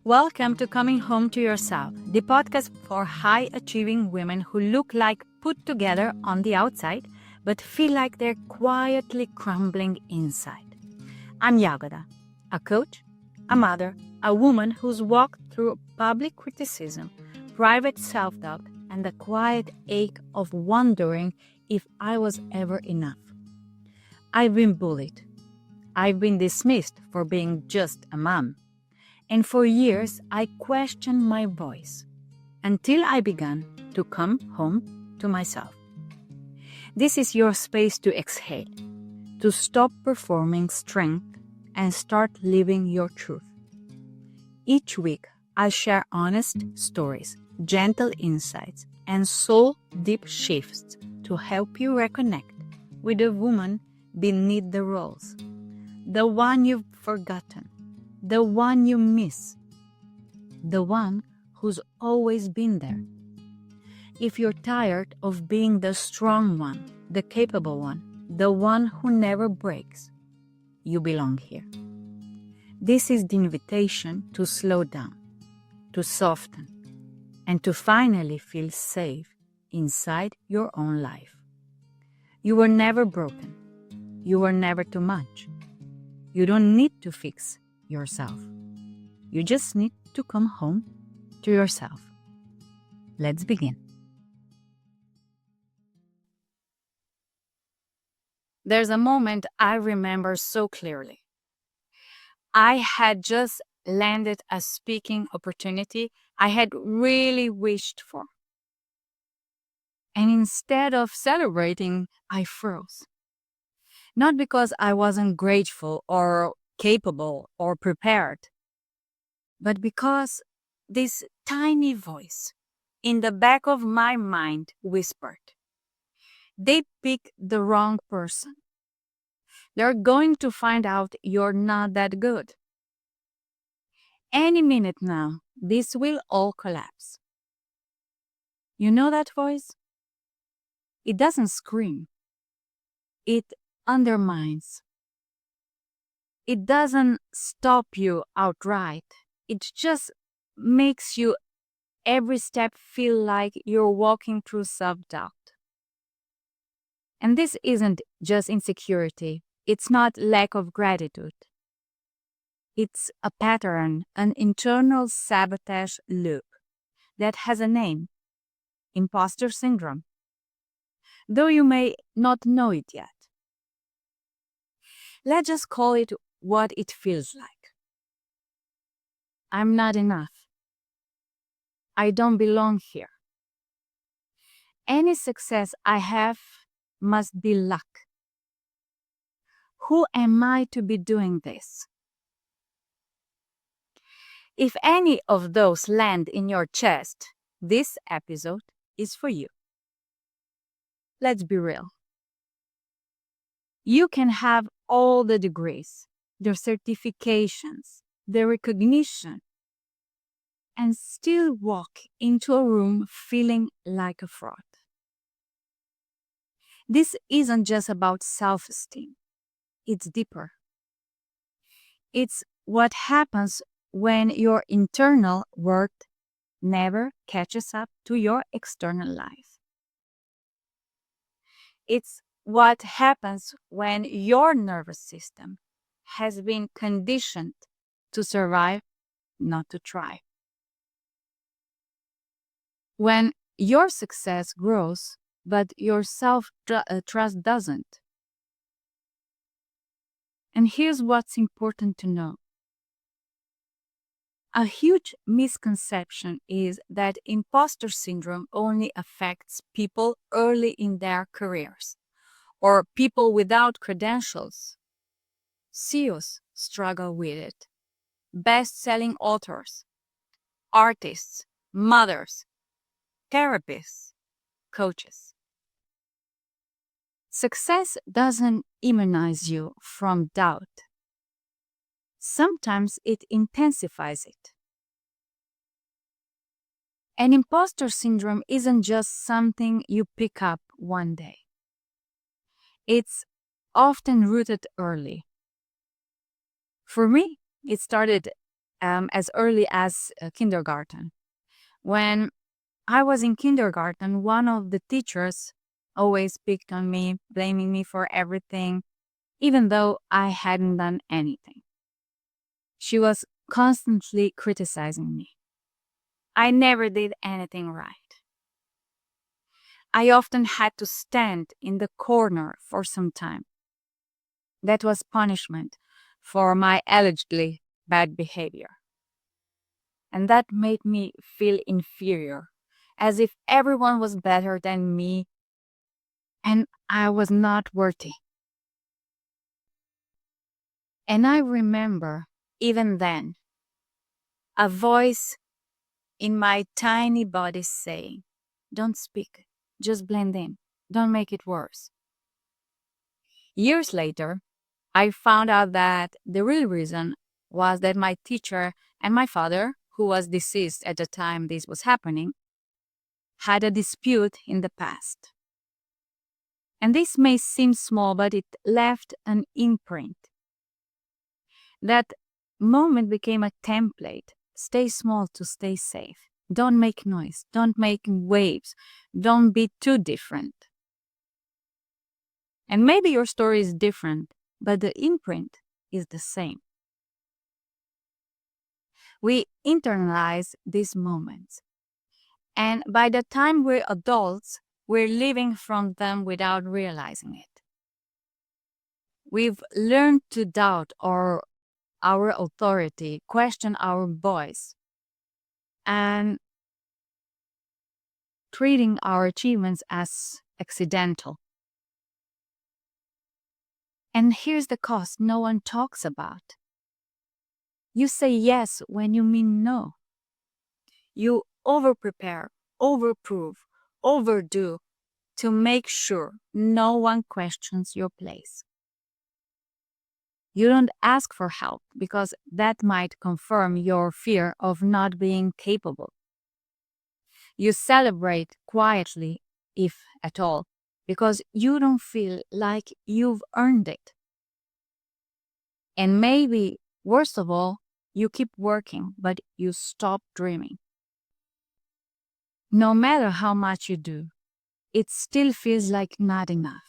Welcome to Coming Home to Yourself, the podcast for high achieving women who look like put together on the outside, but feel like they're quietly crumbling inside. I'm Jagoda, a coach, a mother, a woman who's walked through public criticism, private self doubt, and the quiet ache of wondering if I was ever enough. I've been bullied. I've been dismissed for being just a mom. And for years, I questioned my voice until I began to come home to myself. This is your space to exhale, to stop performing strength and start living your truth. Each week, I'll share honest stories, gentle insights, and soul-deep shifts to help you reconnect with the woman beneath the roles, the one you've forgotten, the one you miss, the one who's always been there. If you're tired of being the strong one, the capable one, the one who never breaks, you belong here. This is the invitation to slow down, to soften, and to finally feel safe inside your own life. You were never broken. You were never too much. You don't need to fix yourself. You just need to come home to yourself. Let's begin. There's a moment I remember so clearly. I had just landed a speaking opportunity I had really wished for. And instead of celebrating, I froze. Not because I wasn't grateful or capable or prepared, but because this tiny voice in the back of my mind whispered, they picked the wrong person. They're going to find out you're not that good. Any minute now, this will all collapse. You know that voice? It doesn't scream. It undermines. It doesn't stop you outright. It just makes you every step feel like you're walking through self-doubt. And this isn't just insecurity. It's not lack of gratitude. It's a pattern, an internal sabotage loop that has a name, imposter syndrome, though you may not know it yet. Let's just call it what it feels like. I'm not enough. I don't belong here. Any success I have must be luck. Who am I to be doing this? If any of those land in your chest, this episode is for you. Let's be real. You can have all the degrees, the certifications, the recognition, and still walk into a room feeling like a fraud. This isn't just about self-esteem. It's deeper. It's what happens when your internal worth never catches up to your external life. It's what happens when your nervous system has been conditioned to survive, not to thrive. When your success grows, but your self-trust doesn't. And here's what's important to know. A huge misconception is that imposter syndrome only affects people early in their careers or people without credentials. CEOs struggle with it. Best-selling authors, artists, mothers, therapists, coaches. Success doesn't immunize you from doubt. Sometimes it intensifies it. And imposter syndrome isn't just something you pick up one day. It's often rooted early. For me, it started as early as kindergarten. When I was in kindergarten, one of the teachers always picked on me, blaming me for everything, even though I hadn't done anything. She was constantly criticizing me. I never did anything right. I often had to stand in the corner for some time. That was punishment for my allegedly bad behavior. And that made me feel inferior, as if everyone was better than me and I was not worthy. And I remember, even then, a voice in my tiny body saying, "Don't speak, just blend in, don't make it worse." Years later, I found out that the real reason was that my teacher and my father, who was deceased at the time this was happening, had a dispute in the past. And this may seem small, but it left an imprint. That moment became a template. Stay small to stay safe. Don't make noise. Don't make waves. Don't be too different. And maybe your story is different, but the imprint is the same. We internalize these moments. And by the time we're adults, we're living from them without realizing it. We've learned to doubt our authority, question our voice, and treating our achievements as accidental. And here's the cost no one talks about. You say yes when you mean no. You over-prepare, over-prove, overdo to make sure no one questions your place. You don't ask for help because that might confirm your fear of not being capable. You celebrate quietly, if at all, because you don't feel like you've earned it. And maybe, worst of all, you keep working, but you stop dreaming. No matter how much you do, it still feels like not enough.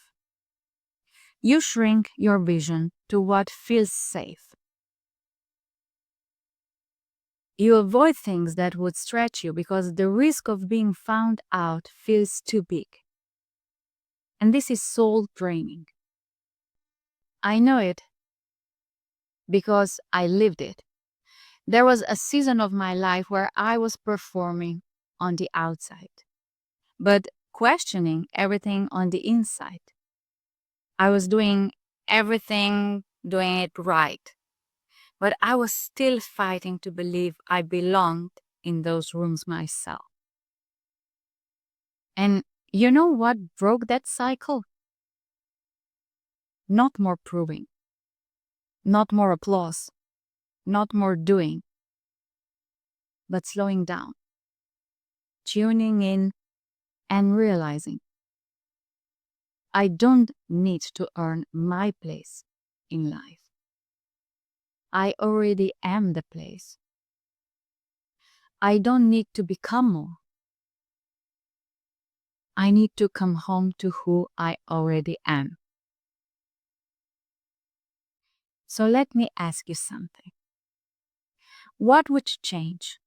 You shrink your vision to what feels safe. You avoid things that would stretch you because the risk of being found out feels too big. And this is soul draining. I know it because I lived it. There was a season of my life where I was performing on the outside, but questioning everything on the inside. I was doing everything, doing it right, but I was still fighting to believe I belonged in those rooms myself. And you know what broke that cycle? Not more proving, not more applause, not more doing, but slowing down, tuning in, and realizing I don't need to earn my place in life. I already am the place. I don't need to become more. I need to come home to who I already am. So let me ask you something. What would change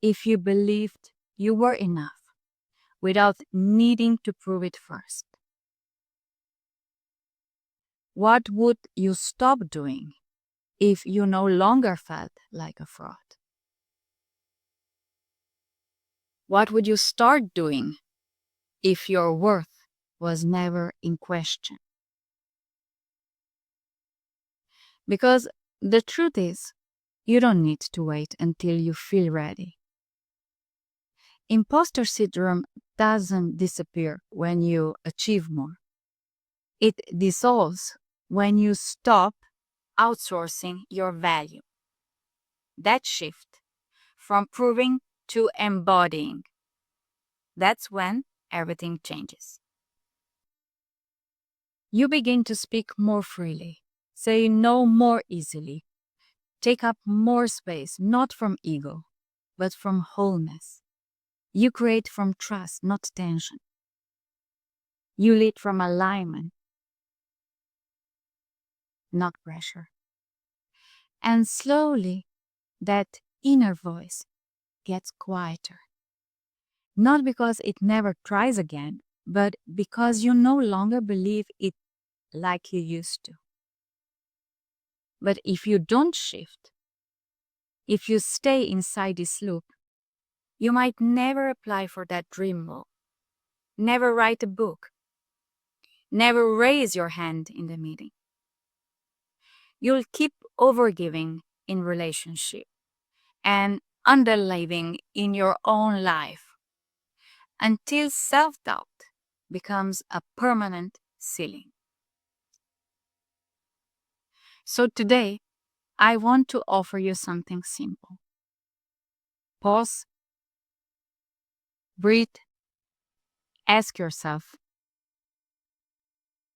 if you believed you were enough without needing to prove it first? What would you stop doing if you no longer felt like a fraud? What would you start doing if your worth was never in question? Because the truth is, you don't need to wait until you feel ready. Imposter syndrome doesn't disappear when you achieve more. It dissolves when you stop outsourcing your value. That shift from proving to embodying, that's when everything changes. You begin to speak more freely, say no more easily, take up more space, not from ego, but from wholeness. You create from trust, not tension. You lead from alignment, not pressure. And slowly, that inner voice gets quieter. Not because it never tries again, but because you no longer believe it like you used to. But if you don't shift, if you stay inside this loop, you might never apply for that dream role, never write a book, never raise your hand in the meeting. You'll keep overgiving in relationship and underliving in your own life until self-doubt becomes a permanent ceiling. So today, I want to offer you something simple. Pause, breathe, ask yourself,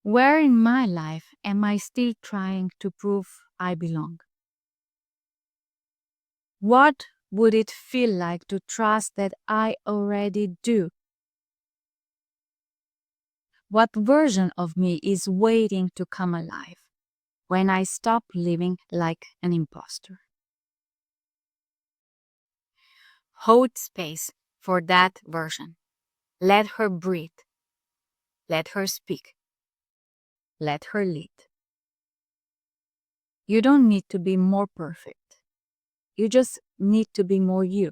where in my life am I still trying to prove I belong? What would it feel like to trust that I already do? What version of me is waiting to come alive when I stop living like an imposter? Hold space for that version. Let her breathe. Let her speak. Let her lead. You don't need to be more perfect. You just need to be more you.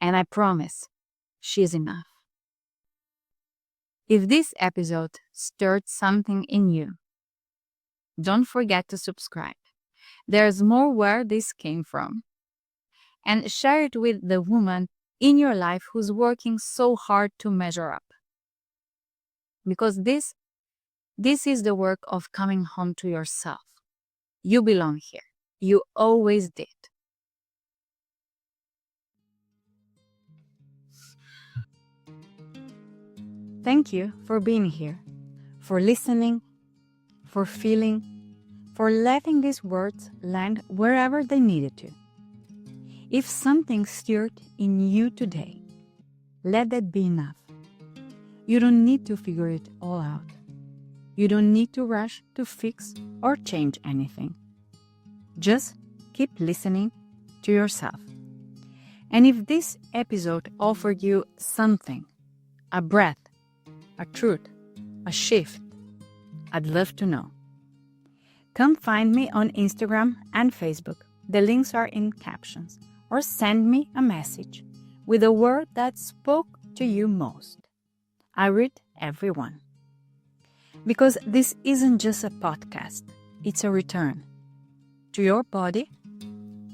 And I promise, she's enough. If this episode stirred something in you, don't forget to subscribe. There's more where this came from. And share it with the woman in your life who's working so hard to measure up. Because this is the work of coming home to yourself. You belong here. You always did. Thank you for being here, for listening, for feeling, for letting these words land wherever they needed to. If something stirred in you today, let that be enough. You don't need to figure it all out. You don't need to rush to fix or change anything. Just keep listening to yourself. And if this episode offered you something, a breath, a truth, a shift, I'd love to know. Come find me on Instagram and Facebook. The links are in captions. Or send me a message with a word that spoke to you most. I read every one. Because this isn't just a podcast, it's a return to your body,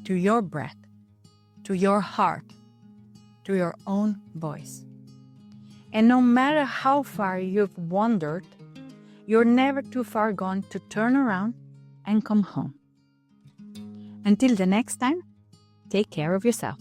to your breath, to your heart, to your own voice. And no matter how far you've wandered, you're never too far gone to turn around and come home. Until the next time, take care of yourself.